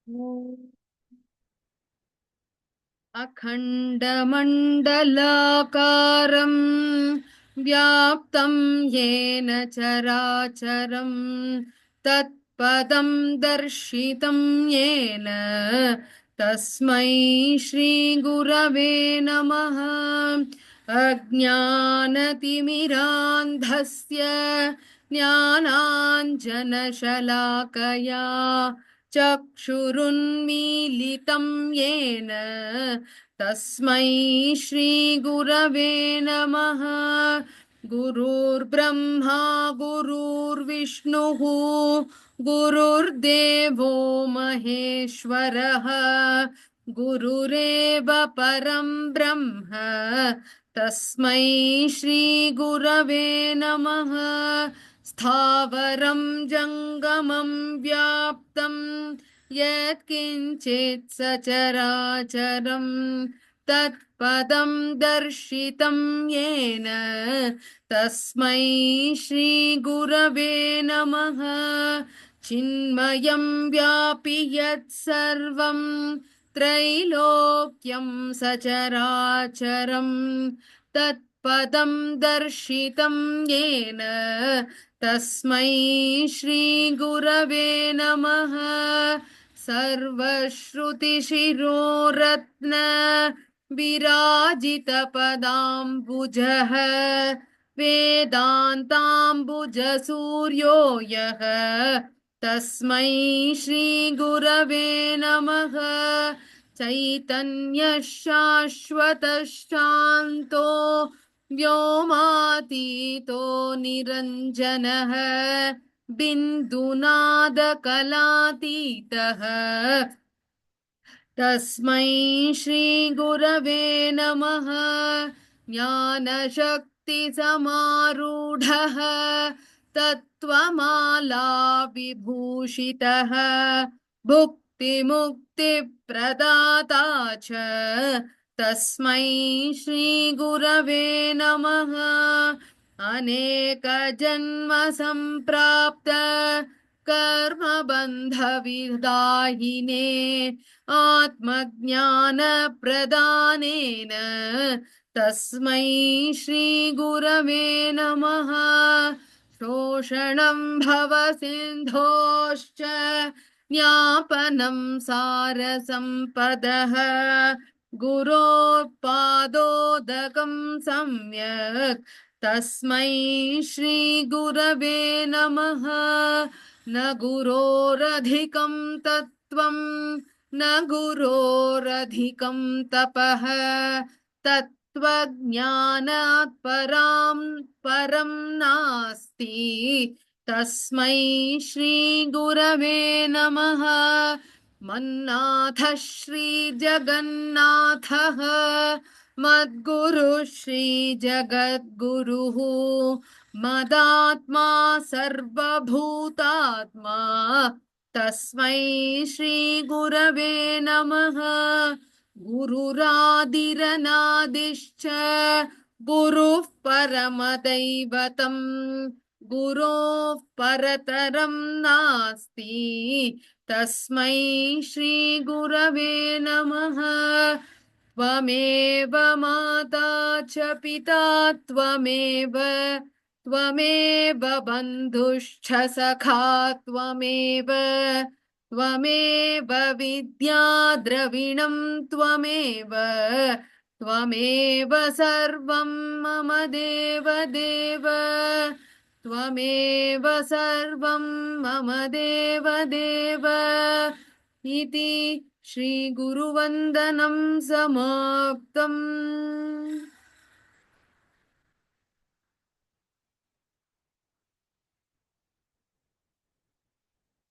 अखण्डमण्डलाकारं व्याप्तं येन चराचरं तत्पदं दर्शितं येन तस्मै श्रीगुरवे नमः। अज्ञानतिमिरान्धस्य ज्ञानाञ्जनशलाकया चक्षुरुन्मीलितं येन तस्मै श्रीगुरवे नमः। गुरुर्ब्रह्मा गुरुर्विष्णुः गुरुर्देवो महेश्वरः गुरुरेव परं ब्रह्म तस्मै श्रीगुरवे नमः। स्थावरं जङ्गमं व्याप्तं यत्किञ्चित् सचराचरं तत्पदं दर्शितं येन तस्मै श्रीगुरवे नमः। चिन्मयं व्यापि यत्सर्वं त्रैलोक्यं सचराचरं तत्पदं दर्शितं येन तस्मै श्रीगुरवे नमः। सर्वश्रुतिशिरोरत्न विराजितपदाम्बुजः वेदान्ताम्बुजसूर्यो यः तस्मै श्रीगुरवे नमः। चैतन्यः शाश्वतः शान्तो व्योमातीतो निरञ्जनः बिन्दुनादकलातीतः तस्मै श्रीगुरवे नमः। ज्ञानशक्तिसमारूढः तत्त्वमाला विभूषितः भुक्तिमुक्तिप्रदाता च तस्मै श्रीगुरवे नमः। अनेकजन्मसम्प्राप्त कर्मबन्धविदायिने आत्मज्ञानप्रदानेन तस्मै श्रीगुरवे नमः। शोषणं भवसिन्धोश्च ज्ञापनं सारसम्पदः गुरोत्पादोदकं सम्यक् तस्मै श्रीगुरवे नमः। न गुरोरधिकं तत्त्वं न गुरोरधिकं तपः तत्त्वज्ञानात् परं नास्ति तस्मै श्रीगुरवे नमः। मन्नाथः श्रीजगन्नाथः मद्गुरुः श्रीजगद्गुरुः मदात्मा सर्वभूतात्मा तस्मै श्रीगुरवे नमः। गुरुरादिरनादिश्च गुरुः परमदैवतम् गुरोः परतरं नास्ति तस्मै श्रीगुरवे नमः। त्वमेव माता च पिता त्वमेव बन्धुश्च सखा त्वमेव विद्या द्रविणं त्वमेव सर्वं मम देवदेव त्वमेव सर्वं मम देवदेव इति श्रीगुरुवन्दनं समाप्तम्।